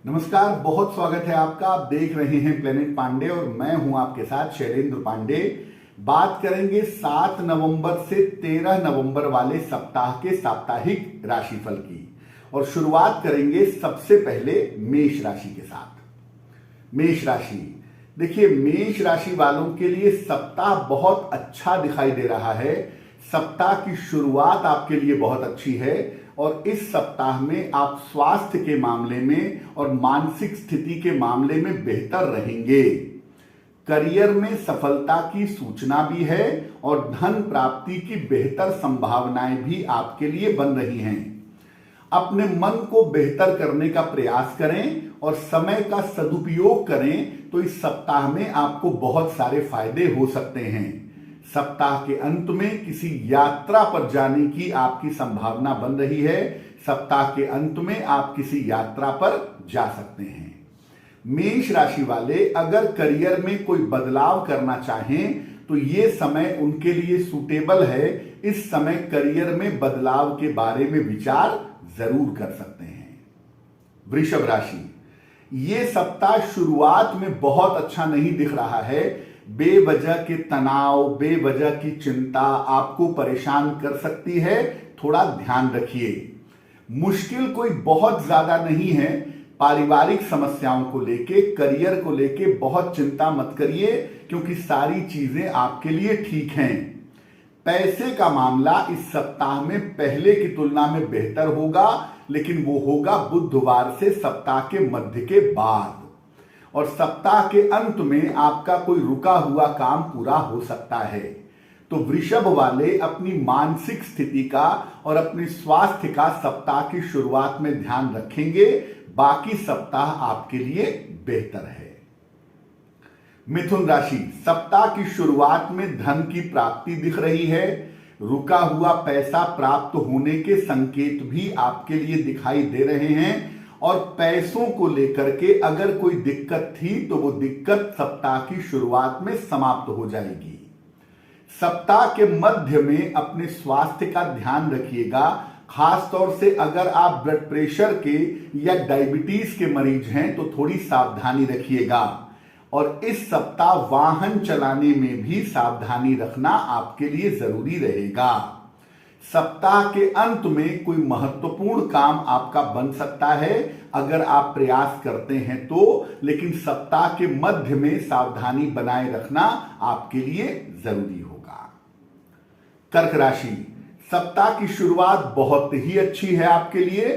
नमस्कार, बहुत स्वागत है आपका। आप देख रहे हैं प्लेनेट पांडे और मैं हूं आपके साथ शैलेंद्र पांडे। बात करेंगे 7 नवंबर से 13 नवंबर वाले सप्ताह के साप्ताहिक राशिफल की और शुरुआत करेंगे सबसे पहले मेष राशि के साथ। मेष राशि, देखिए मेष राशि वालों के लिए सप्ताह बहुत अच्छा दिखाई दे रहा है। सप्ताह की शुरुआत आपके लिए बहुत अच्छी है और इस सप्ताह में आप स्वास्थ्य के मामले में और मानसिक स्थिति के मामले में बेहतर रहेंगे। करियर में सफलता की सूचना भी है और धन प्राप्ति की बेहतर संभावनाएं भी आपके लिए बन रही हैं। अपने मन को बेहतर करने का प्रयास करें और समय का सदुपयोग करें तो इस सप्ताह में आपको बहुत सारे फायदे हो सकते हैं। सप्ताह के अंत में किसी यात्रा पर जाने की आपकी संभावना बन रही है। सप्ताह के अंत में आप किसी यात्रा पर जा सकते हैं। मेष राशि वाले अगर करियर में कोई बदलाव करना चाहें तो ये समय उनके लिए सूटेबल है। इस समय करियर में बदलाव के बारे में विचार जरूर कर सकते हैं। वृषभ राशि, ये सप्ताह शुरुआत में बहुत अच्छा नहीं दिख रहा है। बेवजह के तनाव, बेवजह की चिंता आपको परेशान कर सकती है, थोड़ा ध्यान रखिए। मुश्किल कोई बहुत ज्यादा नहीं है। पारिवारिक समस्याओं को लेके, करियर को लेके बहुत चिंता मत करिए क्योंकि सारी चीजें आपके लिए ठीक हैं। पैसे का मामला इस सप्ताह में पहले की तुलना में बेहतर होगा, लेकिन वो होगा बुधवार से सप्ताह के मध्य के बाद। और सप्ताह के अंत में आपका कोई रुका हुआ काम पूरा हो सकता है। तो वृषभ वाले अपनी मानसिक स्थिति का और अपने स्वास्थ्य का सप्ताह की शुरुआत में ध्यान रखेंगे। बाकी सप्ताह आपके लिए बेहतर है। मिथुन राशि, सप्ताह की शुरुआत में धन की प्राप्ति दिख रही है। रुका हुआ पैसा प्राप्त होने के संकेत भी आपके लिए दिखाई दे रहे हैं और पैसों को लेकर के अगर कोई दिक्कत थी तो वो दिक्कत सप्ताह की शुरुआत में समाप्त हो जाएगी। सप्ताह के मध्य में अपने स्वास्थ्य का ध्यान रखिएगा। खास तौर से अगर आप ब्लड प्रेशर के या डायबिटीज के मरीज हैं तो थोड़ी सावधानी रखिएगा। और इस सप्ताह वाहन चलाने में भी सावधानी रखना आपके लिए जरूरी रहेगा। सप्ताह के अंत में कोई महत्वपूर्ण काम आपका बन सकता है अगर आप प्रयास करते हैं तो, लेकिन सप्ताह के मध्य में सावधानी बनाए रखना आपके लिए जरूरी होगा। कर्क राशि, सप्ताह की शुरुआत बहुत ही अच्छी है आपके लिए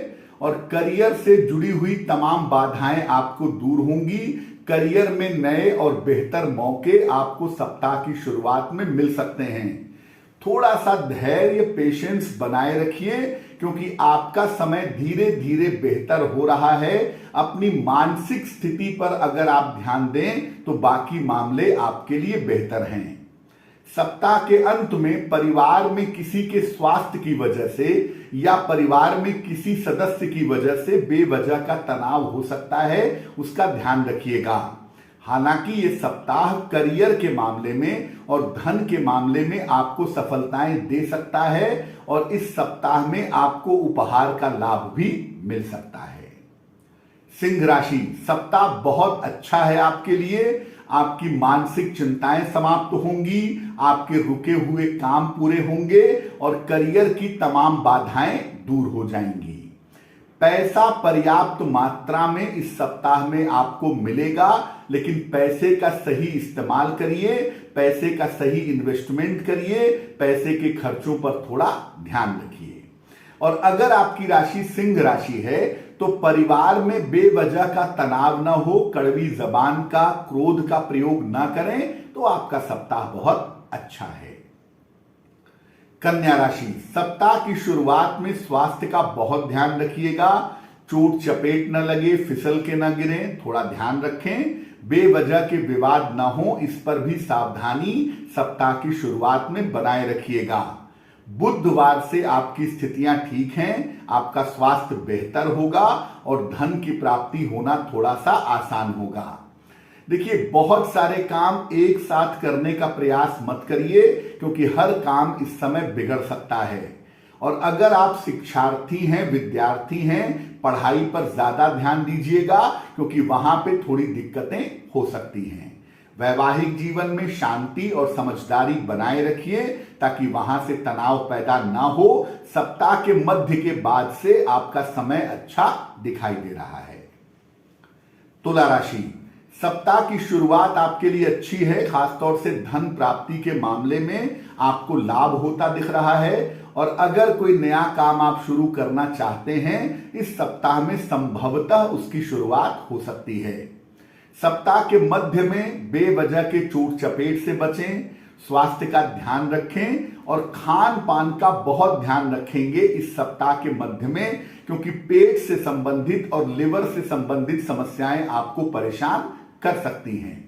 और करियर से जुड़ी हुई तमाम बाधाएं आपको दूर होंगी। करियर में नए और बेहतर मौके आपको सप्ताह की शुरुआत में मिल सकते हैं। थोड़ा सा धैर्य, पेशेंस बनाए रखिए क्योंकि आपका समय धीरे धीरे बेहतर हो रहा है। अपनी मानसिक स्थिति पर अगर आप ध्यान दें तो बाकी मामले आपके लिए बेहतर हैं। सप्ताह के अंत में परिवार में किसी के स्वास्थ्य की वजह से या परिवार में किसी सदस्य की वजह से बेवजह का तनाव हो सकता है, उसका ध्यान रखिएगा। हालांकि ये सप्ताह करियर के मामले में और धन के मामले में आपको सफलताएं दे सकता है और इस सप्ताह में आपको उपहार का लाभ भी मिल सकता है। सिंह राशि, सप्ताह बहुत अच्छा है आपके लिए। आपकी मानसिक चिंताएं समाप्त होंगी, आपके रुके हुए काम पूरे होंगे और करियर की तमाम बाधाएं दूर हो जाएंगी। पैसा पर्याप्त मात्रा में इस सप्ताह में आपको मिलेगा, लेकिन पैसे का सही इस्तेमाल करिए, पैसे का सही इन्वेस्टमेंट करिए, पैसे के खर्चों पर थोड़ा ध्यान रखिए। और अगर आपकी राशि सिंह राशि है तो परिवार में बेवजह का तनाव ना हो, कड़वी जबान का, क्रोध का प्रयोग ना करें तो आपका सप्ताह बहुत अच्छा है। कन्या राशि, सप्ताह की शुरुआत में स्वास्थ्य का बहुत ध्यान रखिएगा। चोट चपेट न लगे, फिसल के न गिरे, थोड़ा ध्यान रखें। बेवजह के विवाद न हो, इस पर भी सावधानी सप्ताह की शुरुआत में बनाए रखिएगा। बुधवार से आपकी स्थितियां ठीक हैं, आपका स्वास्थ्य बेहतर होगा और धन की प्राप्ति होना थोड़ा सा आसान होगा। देखिए, बहुत सारे काम एक साथ करने का प्रयास मत करिए क्योंकि हर काम इस समय बिगड़ सकता है और अगर आप शिक्षार्थी हैं, विद्यार्थी हैं, पढ़ाई पर ज्यादा ध्यान दीजिएगा क्योंकि वहां पे थोड़ी दिक्कतें हो सकती हैं। वैवाहिक जीवन में शांति और समझदारी बनाए रखिए ताकि वहां से तनाव पैदा ना हो। सप्ताह के मध्य के बाद से आपका समय अच्छा दिखाई दे रहा है। तुला राशि, सप्ताह की शुरुआत आपके लिए अच्छी है। खासतौर से धन प्राप्ति के मामले में आपको लाभ होता दिख रहा है और अगर कोई नया काम आप शुरू करना चाहते हैं इस सप्ताह में संभवतः उसकी शुरुआत हो सकती है। सप्ताह के मध्य में बेवजह के चोट चपेट से बचें, स्वास्थ्य का ध्यान रखें और खान पान का बहुत ध्यान रखेंगे इस सप्ताह के मध्य में क्योंकि पेट से संबंधित और लिवर से संबंधित समस्याएं आपको परेशान कर सकती हैं।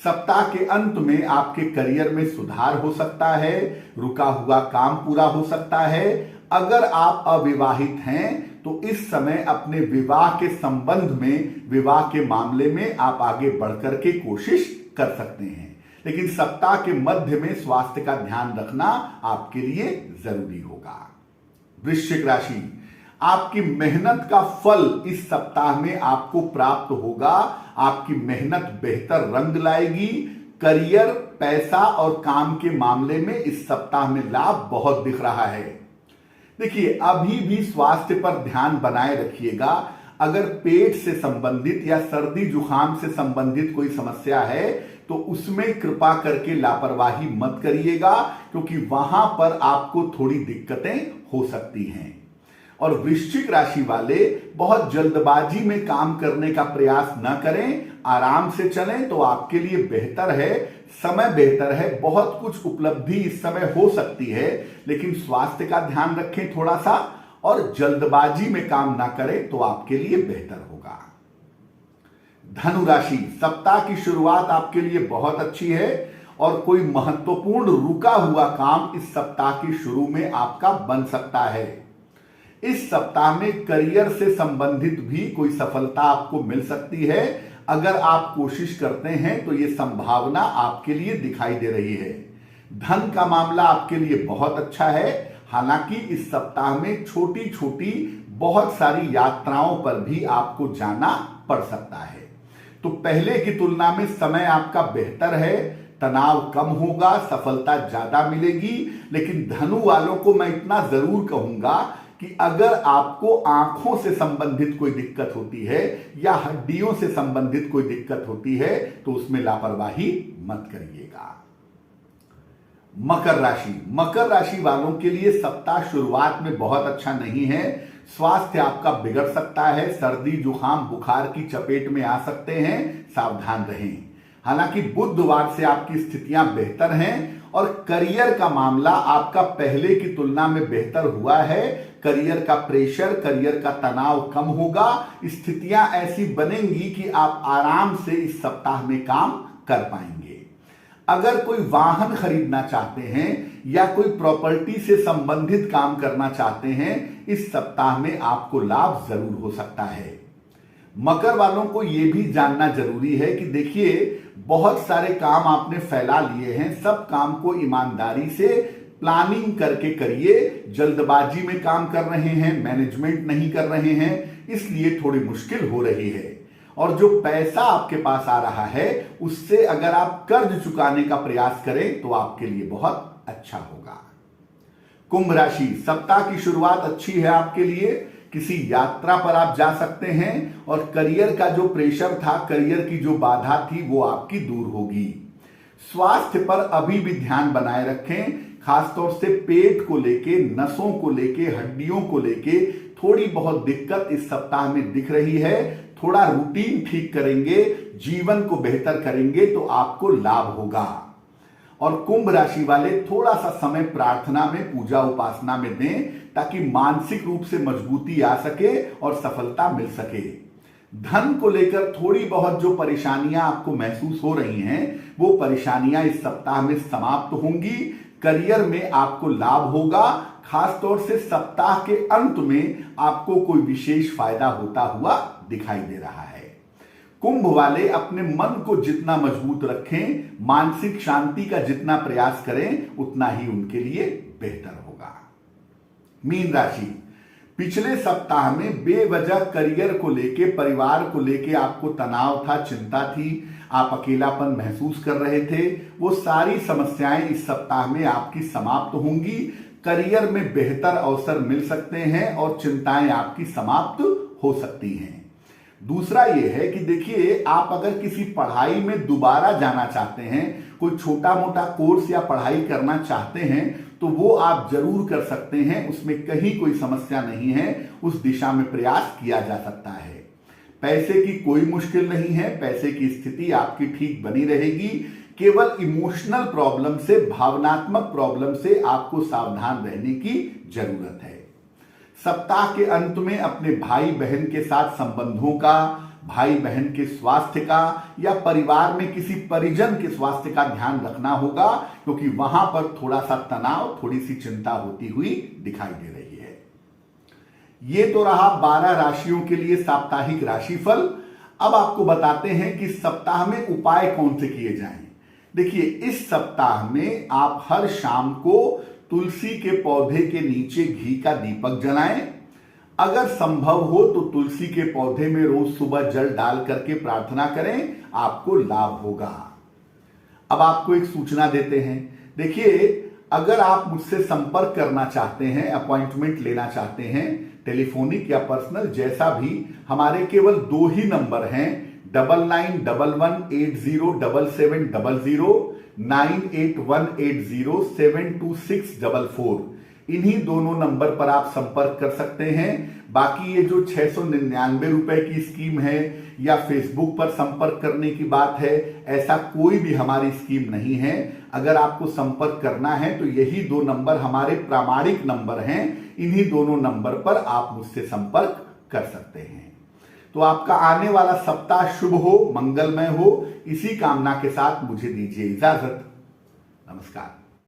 सप्ताह के अंत में आपके करियर में सुधार हो सकता है, रुका हुआ काम पूरा हो सकता है। अगर आप अविवाहित हैं तो इस समय अपने विवाह के संबंध में, विवाह के मामले में आप आगे बढ़कर के कोशिश कर सकते हैं, लेकिन सप्ताह के मध्य में स्वास्थ्य का ध्यान रखना आपके लिए जरूरी होगा। वृश्चिक राशि, आपकी मेहनत का फल इस सप्ताह में आपको प्राप्त होगा। आपकी मेहनत बेहतर रंग लाएगी। करियर, पैसा और काम के मामले में इस सप्ताह में लाभ बहुत दिख रहा है। देखिए, अभी भी स्वास्थ्य पर ध्यान बनाए रखिएगा। अगर पेट से संबंधित या सर्दी जुकाम से संबंधित कोई समस्या है तो उसमें कृपा करके लापरवाही मत करिएगा क्योंकि वहां पर आपको थोड़ी दिक्कतें हो सकती हैं। और वृश्चिक राशि वाले बहुत जल्दबाजी में काम करने का प्रयास न करें, आराम से चलें तो आपके लिए बेहतर है। समय बेहतर है, बहुत कुछ उपलब्धि इस समय हो सकती है, लेकिन स्वास्थ्य का ध्यान रखें थोड़ा सा और जल्दबाजी में काम ना करें तो आपके लिए बेहतर होगा। धनु राशि, सप्ताह की शुरुआत आपके लिए बहुत अच्छी है और कोई महत्वपूर्ण रुका हुआ काम इस सप्ताह की शुरू में आपका बन सकता है। इस सप्ताह में करियर से संबंधित भी कोई सफलता आपको मिल सकती है। अगर आप कोशिश करते हैं तो यह संभावना आपके लिए दिखाई दे रही है। धन का मामला आपके लिए बहुत अच्छा है। हालांकि इस सप्ताह में छोटी छोटी बहुत सारी यात्राओं पर भी आपको जाना पड़ सकता है, तो पहले की तुलना में समय आपका बेहतर है। तनाव कम होगा, सफलता ज्यादा मिलेगी। लेकिन धनु वालों को मैं इतना जरूर कहूंगा कि अगर आपको आंखों से संबंधित कोई दिक्कत होती है या हड्डियों से संबंधित कोई दिक्कत होती है तो उसमें लापरवाही मत करिएगा। मकर राशि, मकर राशि वालों के लिए सप्ताह शुरुआत में बहुत अच्छा नहीं है। स्वास्थ्य आपका बिगड़ सकता है, सर्दी जुकाम बुखार की चपेट में आ सकते हैं, सावधान रहें। हालांकि बुधवार से आपकी स्थितियां बेहतर हैं और करियर का मामला आपका पहले की तुलना में बेहतर हुआ है। करियर का प्रेशर, करियर का तनाव कम होगा। स्थितियां ऐसी बनेंगी कि आप आराम से इस सप्ताह में काम कर पाएंगे। अगर कोई वाहन खरीदना चाहते हैं या कोई प्रॉपर्टी से संबंधित काम करना चाहते हैं, इस सप्ताह में आपको लाभ जरूर हो सकता है। मकर वालों को यह भी जानना जरूरी है कि देखिए, बहुत सारे काम आपने फैला लिए हैं, सब काम को ईमानदारी से प्लानिंग करके करिए। जल्दबाजी में काम कर रहे हैं, मैनेजमेंट नहीं कर रहे हैं, इसलिए थोड़ी मुश्किल हो रही है। और जो पैसा आपके पास आ रहा है उससे अगर आप कर्ज चुकाने का प्रयास करें तो आपके लिए बहुत अच्छा होगा। कुंभ राशि, सप्ताह की शुरुआत अच्छी है आपके लिए। किसी यात्रा पर आप जा सकते हैं और करियर का जो प्रेशर था, करियर की जो बाधा थी, वो आपकी दूर होगी। स्वास्थ्य पर अभी भी ध्यान बनाए रखें, खासतौर से पेट को लेके, नसों को लेके, हड्डियों को लेके थोड़ी बहुत दिक्कत इस सप्ताह में दिख रही है। थोड़ा रूटीन ठीक करेंगे, जीवन को बेहतर करेंगे तो आपको लाभ होगा। और कुंभ राशि वाले थोड़ा सा समय प्रार्थना में, पूजा उपासना में दें ताकि मानसिक रूप से मजबूती आ सके और सफलता मिल सके। धन को लेकर थोड़ी बहुत जो परेशानियां आपको महसूस हो रही हैं वो परेशानियां इस सप्ताह में समाप्त होंगी। करियर में आपको लाभ होगा। खासतौर से सप्ताह के अंत में आपको कोई विशेष फायदा होता हुआ दिखाई दे रहा है। कुंभ वाले अपने मन को जितना मजबूत रखें, मानसिक शांति का जितना प्रयास करें, उतना ही उनके लिए बेहतर होगा। मीन राशि, पिछले सप्ताह में बेवजह करियर को लेके, परिवार को लेके आपको तनाव था, चिंता थी, आप अकेलापन महसूस कर रहे थे। वो सारी समस्याएं इस सप्ताह में आपकी समाप्त होंगी। करियर में बेहतर अवसर मिल सकते हैं और चिंताएं आपकी समाप्त हो सकती हैं। दूसरा ये है कि देखिए, आप अगर किसी पढ़ाई में दोबारा जाना चाहते हैं, कोई छोटा मोटा कोर्स या पढ़ाई करना चाहते हैं, तो वो आप जरूर कर सकते हैं। उसमें कहीं कोई समस्या नहीं है, उस दिशा में प्रयास किया जा सकता है। पैसे की कोई मुश्किल नहीं है, पैसे की स्थिति आपकी ठीक बनी रहेगी। केवल इमोशनल प्रॉब्लम से, भावनात्मक प्रॉब्लम से आपको सावधान रहने की जरूरत है। सप्ताह के अंत में अपने भाई बहन के साथ संबंधों का, भाई बहन के स्वास्थ्य का या परिवार में किसी परिजन के स्वास्थ्य का ध्यान रखना होगा, क्योंकि वहां पर थोड़ा सा तनाव, थोड़ी सी चिंता होती हुई दिखाई दे रही है। ये तो रहा 12 राशियों के लिए साप्ताहिक राशिफल। अब आपको बताते हैं कि सप्ताह में उपाय कौन से किए जाएं। देखिए, इस सप्ताह में आप हर शाम को तुलसी के पौधे के नीचे घी का दीपक जलाएं। अगर संभव हो तो तुलसी के पौधे में रोज सुबह जल डाल करके प्रार्थना करें, आपको लाभ होगा। अब आपको एक सूचना देते हैं। देखिए, अगर आप मुझसे संपर्क करना चाहते हैं, अपॉइंटमेंट लेना चाहते हैं, टेलीफोनिक या पर्सनल, जैसा भी, हमारे केवल 2 ही नंबर हैं, 9911807700, 9818072644। इन्हीं दोनों नंबर पर आप संपर्क कर सकते हैं। बाकी ये जो 699 रुपए की स्कीम है या फेसबुक पर संपर्क करने की बात है, ऐसा कोई भी हमारी स्कीम नहीं है। अगर आपको संपर्क करना है तो यही 2 नंबर हमारे प्रामाणिक नंबर हैं। इन्हीं दोनों नंबर पर आप मुझसे संपर्क कर सकते हैं। तो आपका आने वाला सप्ताह शुभ हो, मंगलमय हो, इसी कामना के साथ मुझे दीजिए इजाजत। नमस्कार।